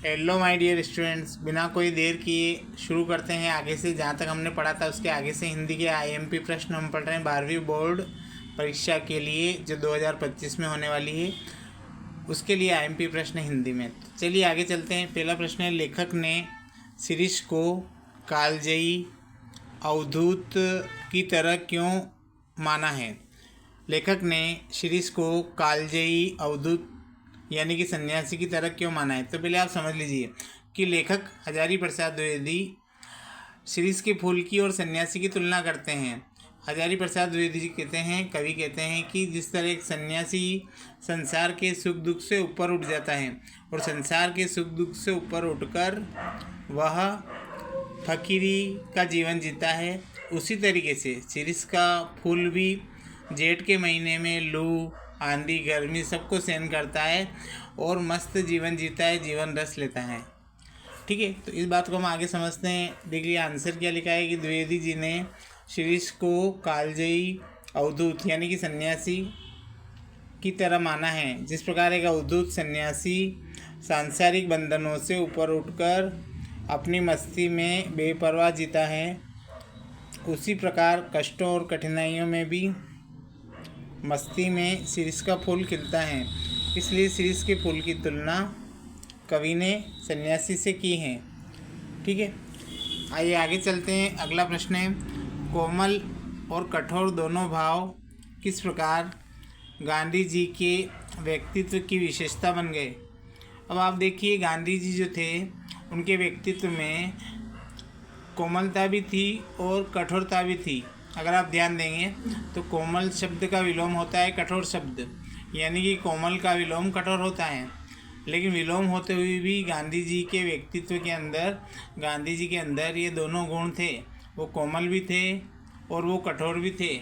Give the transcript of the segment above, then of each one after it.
Hello my dear students, बिना कोई देर किए शुरू करते हैं आगे से। जहाँ तक हमने पढ़ा था उसके आगे से हिंदी के आईएमपी प्रश्न हम पढ़ रहे हैं 12वीं बोर्ड परीक्षा के लिए जो 2025 में होने वाली है। उसके लिए आईएमपी प्रश्न हिंदी में। तो चलिए आगे चलते हैं। पहला प्रश्न है, लेखक ने शिरीष को कालजयी अवधूत की तरह क्यों माना है। लेखक ने शिरीष को कालजयी अवधूत यानी कि सन्यासी की तरह क्यों माना है। तो पहले आप समझ लीजिए कि लेखक हजारी प्रसाद द्विवेदी शिरीष के फूल की और सन्यासी की तुलना करते हैं। हजारी प्रसाद द्विवेदी जी कहते हैं, कवि कहते हैं कि जिस तरह एक सन्यासी संसार के सुख दुख से ऊपर उठ जाता है और संसार के सुख दुख से ऊपर उठकर वह फकीरी का जीवन जीता है, उसी तरीके से शिरीष का फूल भी जेठ के महीने में लू आंधी गर्मी सबको सहन करता है और मस्त जीवन जीता है, जीवन रस लेता है। ठीक है, तो इस बात को हम आगे समझते हैं। देखिए आंसर क्या लिखा है कि द्विवेदी जी ने शिरीष को कालजयी अवधूत यानी कि सन्यासी की तरह माना है। जिस प्रकार एक अवधूत सन्यासी सांसारिक बंधनों से ऊपर उठकर अपनी मस्ती में बेपरवाह जीता है, उसी प्रकार कष्टों और कठिनाइयों में भी मस्ती में शिरीष का फूल खिलता है। इसलिए शिरीष के फूल की तुलना कवि ने सन्यासी से की है। ठीक है, आइए आगे चलते हैं। अगला प्रश्न है, कोमल और कठोर दोनों भाव किस प्रकार गांधी जी के व्यक्तित्व की विशेषता बन गए। अब आप देखिए, गांधी जी जो थे उनके व्यक्तित्व में कोमलता भी थी और कठोरता भी थी। अगर आप ध्यान देंगे तो कोमल शब्द का विलोम होता है कठोर शब्द, यानी कि कोमल का विलोम कठोर होता है। लेकिन विलोम होते हुए भी गांधी जी के व्यक्तित्व के अंदर, गांधी जी के अंदर ये दोनों गुण थे। वो कोमल भी थे और वो कठोर भी थे।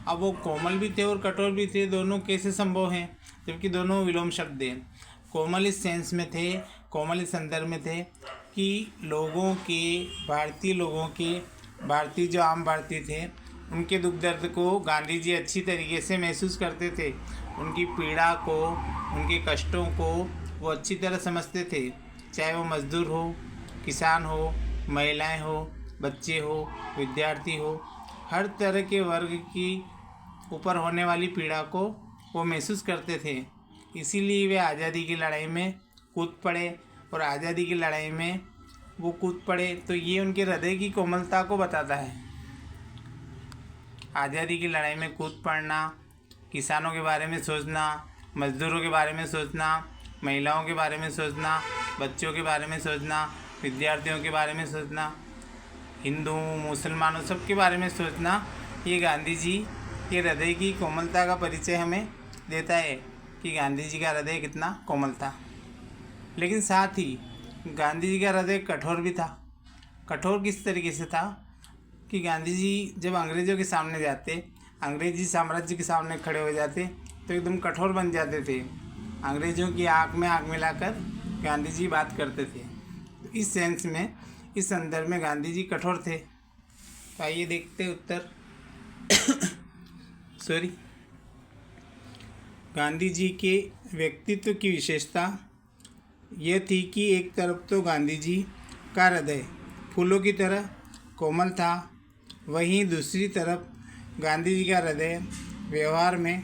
अब वो कोमल भी थे और कठोर भी थे, दोनों कैसे संभव हैं जबकि दोनों विलोम शब्द हैं। कोमल इस सेंस में थे, कोमल इस संदर्भ में थे कि लोगों के, भारतीय लोगों के, भारतीय जो आम भारतीय थे उनके दुख दर्द को गांधी जी अच्छी तरीके से महसूस करते थे। उनकी पीड़ा को, उनके कष्टों को वो अच्छी तरह समझते थे। चाहे वो मजदूर हो, किसान हो, महिलाएं हो, बच्चे हो, विद्यार्थी हो, हर तरह के वर्ग की ऊपर होने वाली पीड़ा को वो महसूस करते थे। इसीलिए वे आज़ादी की लड़ाई में कूद पड़े और आज़ादी की लड़ाई में वो कूद पड़े तो ये उनके हृदय की कोमलता को बताता है। आज़ादी की लड़ाई में कूद पड़ना, किसानों के बारे में सोचना, मजदूरों के बारे में सोचना, महिलाओं के बारे में सोचना, बच्चों के बारे में सोचना, विद्यार्थियों के बारे में सोचना, हिंदू मुसलमानों सब के बारे में सोचना, ये गांधी जी के हृदय की कोमलता का परिचय हमें देता है कि गांधी जी का हृदय कितना कोमल था। लेकिन साथ ही गांधी जी का हृदय कठोर भी था। कठोर किस तरीके से था कि गांधी जी जब अंग्रेज़ों के सामने जाते, अंग्रेज़ी साम्राज्य के सामने खड़े हो जाते तो एकदम कठोर बन जाते थे। अंग्रेज़ों की आँख में आँख मिलाकर गांधी जी बात करते थे। तो इस सेंस में, इस संदर्भ में गांधी जी कठोर थे। तो आइए देखते उत्तर सॉरी गांधी जी के व्यक्तित्व की विशेषता यह थी कि एक तरफ तो गांधी जी का हृदय फूलों की तरह कोमल था, वहीं दूसरी तरफ गांधी जी का हृदय व्यवहार में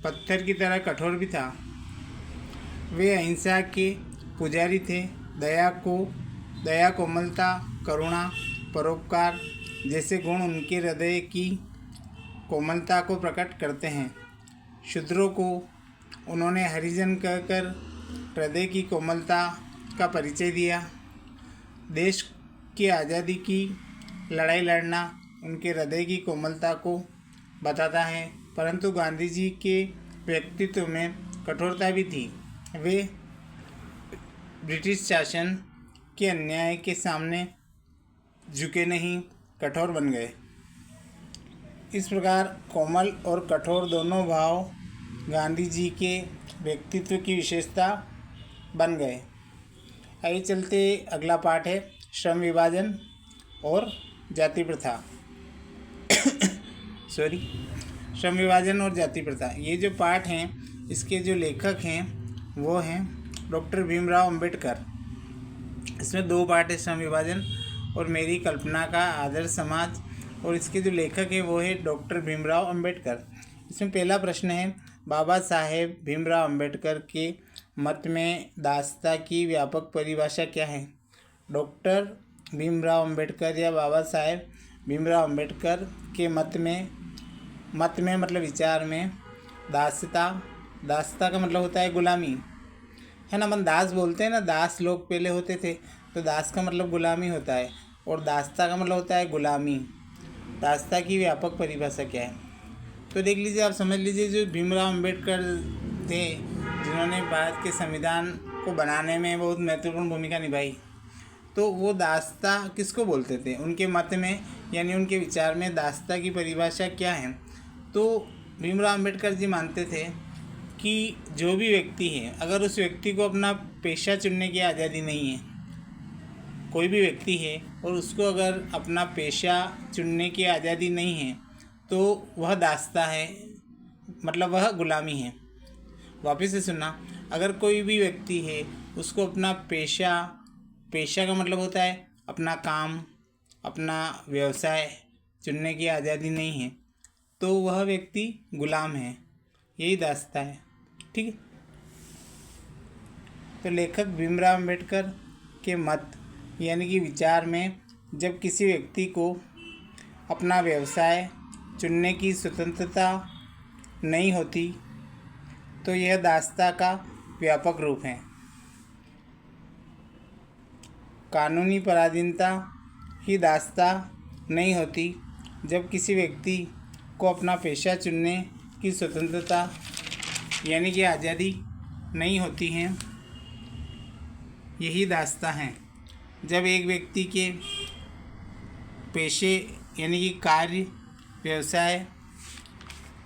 पत्थर की तरह कठोर भी था। वे अहिंसा के पुजारी थे। दया, कोमलता, करुणा, परोपकार जैसे गुण उनके हृदय की कोमलता को प्रकट करते हैं। शूद्रों को उन्होंने हरिजन कहकर हृदय की कोमलता का परिचय दिया। देश की आज़ादी की लड़ाई लड़ना उनके हृदय की कोमलता को बताता है। परंतु गांधी जी के व्यक्तित्व में कठोरता भी थी। वे ब्रिटिश शासन के अन्याय के सामने झुके नहीं, कठोर बन गए। इस प्रकार कोमल और कठोर दोनों भाव गांधी जी के व्यक्तित्व की विशेषता बन गए। आइए चलते, अगला पाठ है श्रम विभाजन और जाति प्रथा श्रम विभाजन और जाति प्रथा। ये जो पाठ हैं इसके जो लेखक हैं वो हैं डॉक्टर भीमराव अंबेडकर। इसमें 2 पार्ट है, श्रम विभाजन और मेरी कल्पना का आदर्श समाज। और इसके जो लेखक है वो है डॉक्टर भीमराव अंबेडकर। इसमें पहला प्रश्न है, बाबा साहेब भीमराव अंबेडकर के मत में दासता की व्यापक परिभाषा क्या है? डॉक्टर भीमराव अंबेडकर या बाबा साहेब भीमराव अंबेडकर के मत में मतलब विचार में दासता का मतलब होता है गुलामी, है ना। अपन दास बोलते हैं ना, दास लोग पहले होते थे, तो दास का मतलब गुलामी होता है और दासता का मतलब होता है गुलामी। दासता की व्यापक परिभाषा क्या है? तो देख लीजिए, आप समझ लीजिए, जो भीमराव अंबेडकर थे जिन्होंने भारत के संविधान को बनाने में बहुत महत्वपूर्ण भूमिका निभाई, तो वो दासता किसको बोलते थे? उनके मत में यानी उनके विचार में दासता की परिभाषा क्या है? तो भीमराव अंबेडकर जी मानते थे कि जो भी व्यक्ति है, अगर उस व्यक्ति को अपना पेशा चुनने की आज़ादी नहीं है, कोई भी व्यक्ति है और उसको अगर अपना पेशा चुनने की आज़ादी नहीं है, तो वह दासता है, मतलब वह गुलामी है। वापस से सुनना, अगर कोई भी व्यक्ति है उसको अपना पेशा का मतलब होता है अपना काम, अपना व्यवसाय चुनने की आज़ादी नहीं है, तो वह व्यक्ति गुलाम है। यही दासता है, ठीक है। तो लेखक भीमराव अंबेडकर के मत यानी कि विचार में जब किसी व्यक्ति को अपना व्यवसाय चुनने की स्वतंत्रता नहीं होती, तो यह दासता का व्यापक रूप है। कानूनी पराधीनता ही दासता नहीं होती जब किसी व्यक्ति को अपना पेशा चुनने की स्वतंत्रता यानी कि आज़ादी नहीं होती है, यही दासता है। जब एक व्यक्ति के पेशे यानी कि कार्य व्यवसाय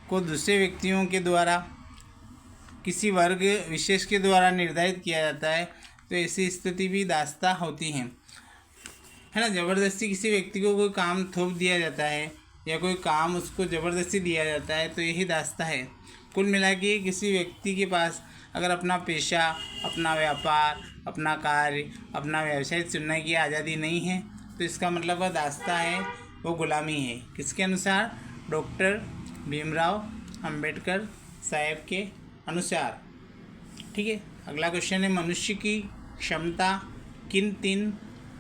को दूसरे व्यक्तियों के द्वारा किसी वर्ग विशेष के द्वारा निर्धारित किया जाता है, तो ऐसी स्थिति भी दासता होती है ना। ज़बरदस्ती किसी व्यक्ति को कोई काम थोप दिया जाता है या कोई काम उसको ज़बरदस्ती दिया जाता है, तो यही दासता है। कुल मिला के किसी व्यक्ति के पास अगर अपना पेशा, अपना व्यापार, अपना कार्य, अपना व्यवसाय चुनने की आज़ादी नहीं है, तो इसका मतलब वह दासता है, वो गुलामी है। किसके अनुसार? डॉक्टर भीमराव अंबेडकर साहब के अनुसार, ठीक है। अगला क्वेश्चन है, मनुष्य की क्षमता किन 3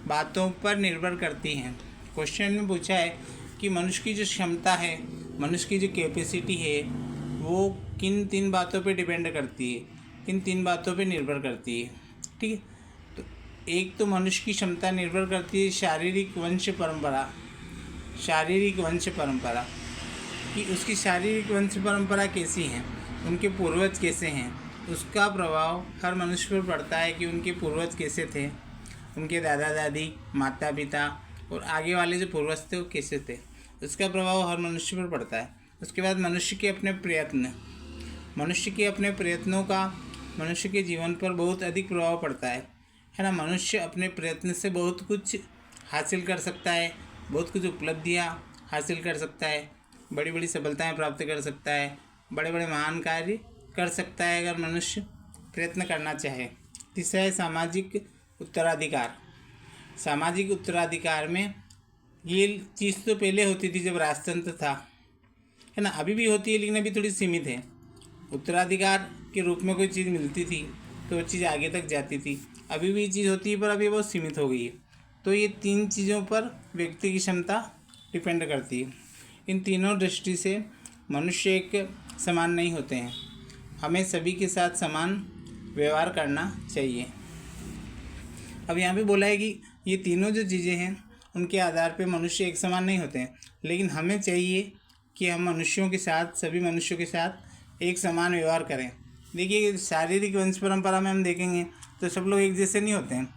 बातों पर निर्भर करती है? क्वेश्चन में पूछा है कि मनुष्य की जो क्षमता है, मनुष्य की जो कैपेसिटी है, वो किन 3 बातों पे डिपेंड करती है, किन 3 बातों पे निर्भर करती है, ठीक है। तो एक तो मनुष्य की क्षमता निर्भर करती है शारीरिक वंश परंपरा कि उसकी शारीरिक वंश परंपरा कैसी है, उनके पूर्वज कैसे हैं, उसका प्रभाव हर मनुष्य पर पड़ता है कि उनके पूर्वज कैसे थे, उनके दादा दादी, माता पिता और आगे वाले जो पूर्वज थे वो कैसे थे, उसका प्रभाव हर मनुष्य पर पड़ता है। उसके बाद मनुष्य के अपने प्रयत्नों का मनुष्य के जीवन पर बहुत अधिक प्रभाव पड़ता है ना। मनुष्य अपने प्रयत्न से बहुत कुछ हासिल कर सकता है, बहुत कुछ उपलब्धियाँ हासिल कर सकता है, बड़ी बड़ी सफलताएं प्राप्त कर सकता है, बड़े बड़े महान कार्य कर सकता है अगर मनुष्य प्रयत्न करना चाहे। तीसरा है सामाजिक उत्तराधिकार में ये चीज़ तो पहले होती थी जब राजतंत्र था, है ना। अभी भी होती है लेकिन अभी थोड़ी सीमित है। उत्तराधिकार के रूप में कोई चीज़ मिलती थी तो वो चीज़ आगे तक जाती थी, अभी भी चीज़ होती है पर अभी बहुत सीमित हो गई है। तो ये 3 चीज़ों पर व्यक्ति की क्षमता डिपेंड करती है। इन तीनों दृष्टि से मनुष्य एक समान नहीं होते हैं, हमें सभी के साथ समान व्यवहार करना चाहिए। अब यहाँ पे बोला है कि ये तीनों जो चीज़ें हैं उनके आधार पे मनुष्य एक समान नहीं होते हैं, लेकिन हमें चाहिए कि हम सभी मनुष्यों के साथ एक समान व्यवहार करें। देखिए, शारीरिक वंश परंपरा में हम देखेंगे तो सब लोग एक जैसे नहीं होते हैं,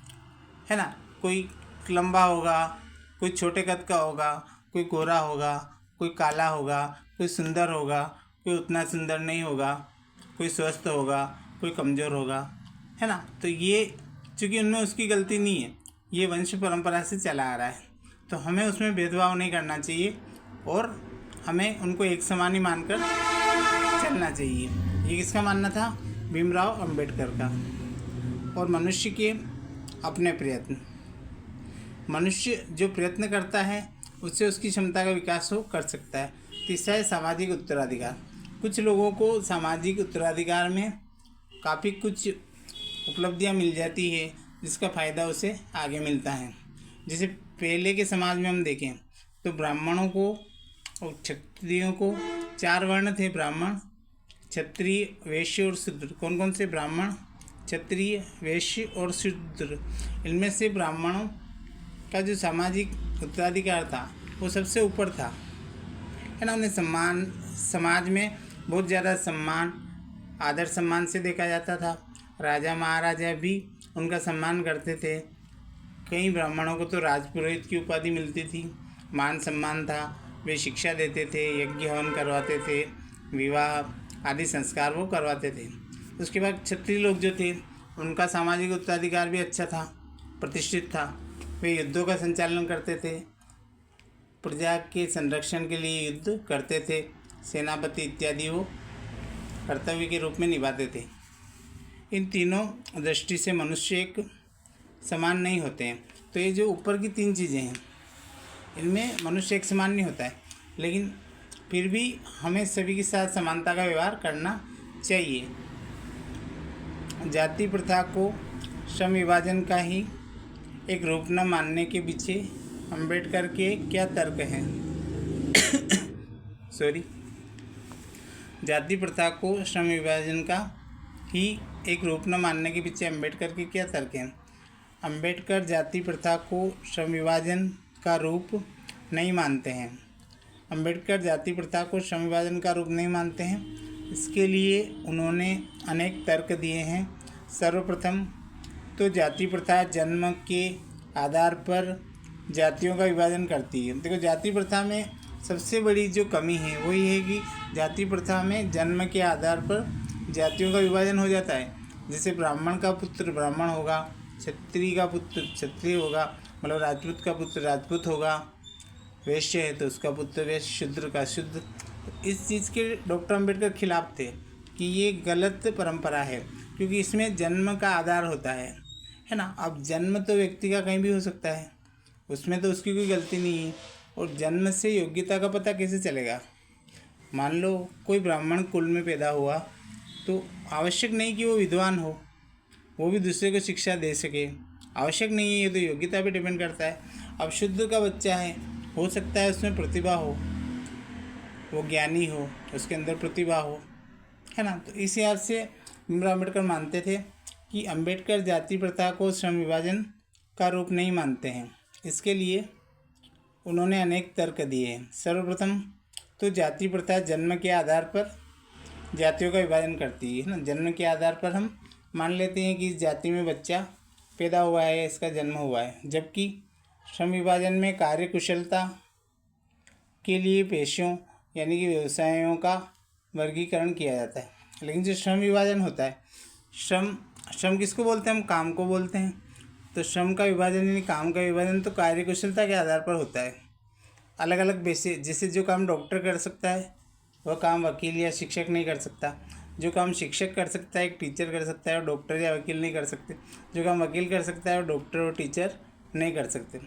है ना। कोई लंबा होगा, कोई छोटे कद का होगा, कोई गोरा होगा, कोई काला होगा, कोई सुंदर होगा, कोई उतना सुंदर नहीं होगा, कोई स्वस्थ होगा, कोई कमज़ोर होगा, है ना। तो ये चूँकि उनमें उसकी गलती नहीं है, ये वंश परंपरा से चला आ रहा है, तो हमें उसमें भेदभाव नहीं करना चाहिए और हमें उनको एक समान ही मानकर चलना चाहिए। ये किसका मानना था? भीमराव अंबेडकर का। और मनुष्य के अपने प्रयत्न। मनुष्य जो प्रयत्न करता है उससे उसकी क्षमता का विकास हो कर सकता है। तीसरा है सामाजिक उत्तराधिकार। कुछ लोगों को सामाजिक उत्तराधिकार में काफ़ी कुछ उपलब्धियां मिल जाती है जिसका फ़ायदा उसे आगे मिलता है। जैसे पहले के समाज में हम देखें तो ब्राह्मणों को और क्षत्रियों को 4 वर्ण थे, ब्राह्मण, क्षत्रिय, वैश्य और शूद्र। कौन कौन से? ब्राह्मण, क्षत्रिय, वैश्य और शूद्र। इनमें से ब्राह्मणों का जो सामाजिक उत्तराधिकार था वो सबसे ऊपर था, है ना। उन्हें समाज में बहुत ज़्यादा सम्मान, आदर सम्मान से देखा जाता था। राजा महाराजा भी उनका सम्मान करते थे। कई ब्राह्मणों को तो राजपुरोहित की उपाधि मिलती थी, मान सम्मान था। वे शिक्षा देते थे, यज्ञ हवन करवाते थे, विवाह आदि संस्कार वो करवाते थे। उसके बाद क्षत्रिय लोग जो थे उनका सामाजिक उत्तराधिकार भी अच्छा था, प्रतिष्ठित था। वे युद्धों का संचालन करते थे, प्रजा के संरक्षण के लिए युद्ध करते थे, सेनापति इत्यादि वो कर्तव्य के रूप में निभाते थे। इन तीनों दृष्टि से मनुष्य एक समान नहीं होते हैं। तो ये जो ऊपर की 3 चीज़ें हैं इनमें मनुष्य एक समान नहीं होता है, लेकिन फिर भी हमें सभी के साथ समानता का व्यवहार करना चाहिए। जाति प्रथा को श्रम विभाजन का ही एक रूप न मानने के पीछे अम्बेडकर के क्या तर्क हैं? जाति प्रथा को श्रम विभाजन का ही एक रूप न मानने के पीछे अम्बेडकर के क्या तर्क हैं? अम्बेडकर जाति प्रथा को श्रम विभाजन का रूप नहीं मानते हैं। अम्बेडकर जाति प्रथा को श्रम विभाजन का रूप नहीं मानते हैं। इसके लिए उन्होंने अनेक तर्क दिए हैं। सर्वप्रथम तो जाति प्रथा जन्म के आधार पर जातियों का विभाजन करती है। देखो, जाति प्रथा में सबसे बड़ी जो कमी है वो ये है कि जाति प्रथा में जन्म के आधार पर जातियों का विभाजन हो जाता है। जैसे ब्राह्मण का पुत्र ब्राह्मण होगा, क्षत्रिय का पुत्र क्षत्रिय होगा, मतलब राजपूत का पुत्र राजपूत होगा, वैश्य है तो उसका पुत्र वैश्य, शूद्र का शूद्र। इस चीज़ के डॉक्टर अम्बेडकर खिलाफ थे कि ये गलत परंपरा है, क्योंकि इसमें जन्म का आधार होता है ना। अब जन्म तो व्यक्ति का कहीं भी हो सकता है, उसमें तो उसकी कोई गलती नहीं है। और जन्म से योग्यता का पता कैसे चलेगा? मान लो कोई ब्राह्मण कुल में पैदा हुआ तो आवश्यक नहीं कि वो विद्वान हो, वो भी दूसरे को शिक्षा दे सके, आवश्यक नहीं है। ये तो योग्यता पे डिपेंड करता है। अब शूद्र का बच्चा है, हो सकता है उसमें प्रतिभा हो, वो ज्ञानी हो, उसके अंदर प्रतिभा हो, है ना। तो इस हिसाब से भीमराव अम्बेडकर मानते थे कि अम्बेडकर जाति प्रथा को श्रम विभाजन का रूप नहीं मानते हैं। इसके लिए उन्होंने अनेक तर्क दिए हैं। सर्वप्रथम तो जाति प्रथा जन्म के आधार पर जातियों का विभाजन करती है ना। जन्म के आधार पर हम मान लेते हैं कि इस जाति में बच्चा पैदा हुआ है, इसका जन्म हुआ है, जबकि श्रम विभाजन में कार्य कुशलता के लिए पेशों यानी कि व्यवसायों का वर्गीकरण किया जाता है। लेकिन जो श्रम विभाजन होता है, श्रम किसको बोलते हैं? हम काम को बोलते हैं। तो श्रम का विभाजन यानी काम का विभाजन तो कार्य कुशलता के आधार पर होता है। अलग अलग बेसिस, जैसे जो काम डॉक्टर कर सकता है वह काम वकील या शिक्षक नहीं कर सकता। जो काम शिक्षक कर सकता है एक टीचर कर सकता है और डॉक्टर या वकील नहीं कर सकते। जो काम वकील कर सकता है और डॉक्टर और टीचर नहीं कर सकते।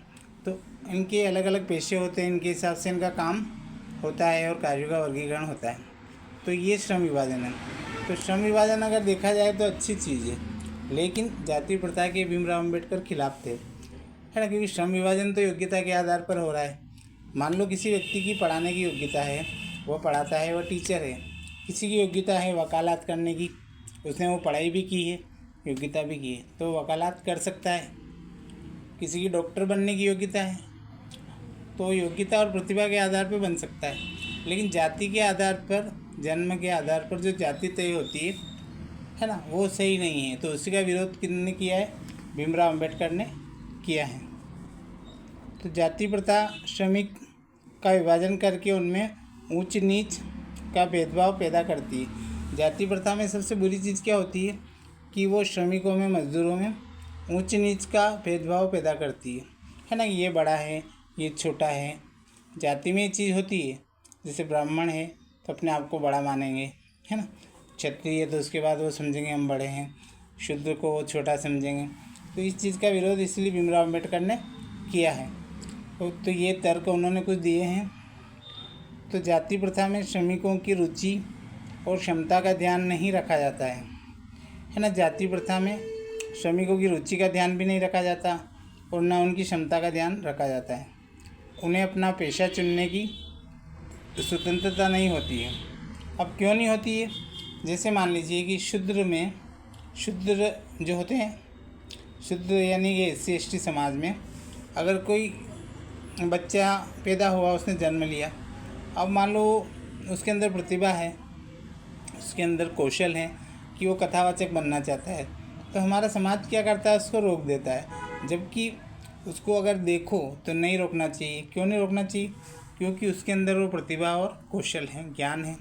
तो इनके अलग अलग पेशे होते हैं, इनके हिसाब से इनका काम होता है और कार्यों का वर्गीकरण होता है। तो ये श्रम विभाजन है। तो श्रम विभाजन अगर देखा जाए तो अच्छी चीज़ है, लेकिन जाति प्रथा के भीमराव अम्बेडकर खिलाफ थे, है ना। क्योंकि श्रम विभाजन तो योग्यता के आधार पर हो रहा है। मान लो किसी व्यक्ति की पढ़ाने की योग्यता है, वह पढ़ाता है, वह टीचर है। किसी की योग्यता है वकालत करने की, उसने वो पढ़ाई भी की है, योग्यता भी की है, तो वकालत कर सकता है। किसी की डॉक्टर बनने की योग्यता है तो योग्यता और प्रतिभा के आधार पर बन सकता है। लेकिन जाति के आधार पर, जन्म के आधार पर जो जाति तय होती है ना, वो सही नहीं है। तो उसी का विरोध किसने किया है? भीमराव अम्बेडकर ने किया है। तो जाति प्रथा श्रमिक का विभाजन करके उनमें ऊंच नीच का भेदभाव पैदा करती है। जाति प्रथा में सबसे बुरी चीज़ क्या होती है कि वो श्रमिकों में, मजदूरों में ऊंच नीच का भेदभाव पैदा करती है ना। ये बड़ा है, ये छोटा है। जाति में ये चीज़ होती है। जैसे ब्राह्मण है तो अपने आप को बड़ा मानेंगे, है ना। क्षत्रिय है तो उसके बाद वो समझेंगे हम बड़े हैं, शूद्र को वो छोटा समझेंगे। तो इस चीज़ का विरोध इसलिए भीमराव अम्बेडकर ने किया है। तो ये तर्क उन्होंने कुछ दिए हैं। तो जाति प्रथा में श्रमिकों की रुचि और क्षमता का ध्यान नहीं रखा जाता है ना। जाति प्रथा में श्रमिकों की रुचि का ध्यान भी नहीं रखा जाता और ना उनकी क्षमता का ध्यान रखा जाता है। उन्हें अपना पेशा चुनने की स्वतंत्रता नहीं होती है। अब क्यों नहीं होती है? जैसे मान लीजिए कि शूद्र जो होते हैं, शूद्र यानी कि SC/ST समाज में अगर कोई बच्चा पैदा हुआ, उसने जन्म लिया, अब मान लो उसके अंदर प्रतिभा है, उसके अंदर कौशल है कि वो कथावाचक बनना चाहता है, तो हमारा समाज क्या करता है? उसको रोक देता है। जबकि उसको अगर देखो तो नहीं रोकना चाहिए। क्यों नहीं रोकना चाहिए? क्योंकि उसके अंदर वो प्रतिभा और कौशल है, ज्ञान है,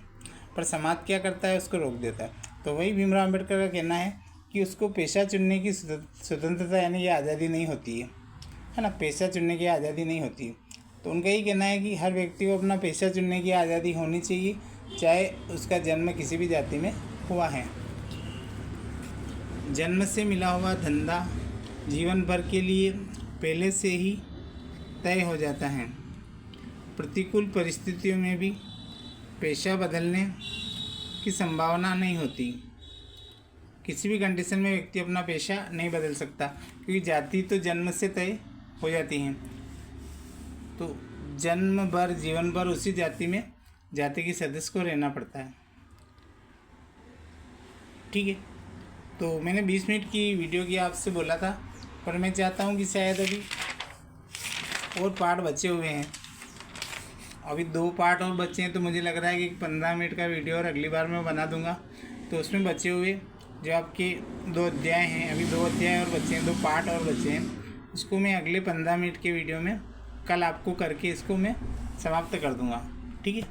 पर समाज क्या करता है? उसको रोक देता है। तो वही भीमराव अम्बेडकर का कहना है कि उसको पेशा चुनने की स्वतंत्रता यानी कि आज़ादी नहीं होती है ना। पेशा चुनने की आज़ादी नहीं होती है। तो उनका ही कहना है कि हर व्यक्ति को अपना पेशा चुनने की आज़ादी होनी चाहिए, चाहे उसका जन्म किसी भी जाति में हुआ है। जन्म से मिला हुआ धंधा जीवन भर के लिए पहले से ही तय हो जाता है। प्रतिकूल परिस्थितियों में भी पेशा बदलने की संभावना नहीं होती। किसी भी कंडीशन में व्यक्ति अपना पेशा नहीं बदल सकता, क्योंकि जाति तो जन्म से तय हो जाती हैं। तो जन्म भर जीवन भर उसी जाति में जाति के सदस्य को रहना पड़ता है। ठीक है, तो मैंने 20 मिनट की वीडियो की आपसे बोला था, पर मैं चाहता हूँ कि शायद अभी और पार्ट बचे हुए हैं। अभी 2 पार्ट और बचे हैं, तो मुझे लग रहा है कि 15 मिनट का वीडियो और अगली बार मैं बना दूंगा। तो उसमें बचे हुए जो आपके 2 अध्याय हैं, अभी 2 अध्याय और बचे हैं, 2 पार्ट और बचे हैं, उसको मैं अगले 15 मिनट के वीडियो में कल आपको करके इसको मैं समाप्त कर दूंगा। ठीक है,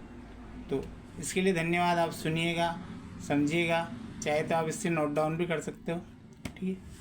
तो इसके लिए धन्यवाद। आप सुनिएगा, समझिएगा, चाहे तो आप इससे नोट डाउन भी कर सकते हो। ठीक है।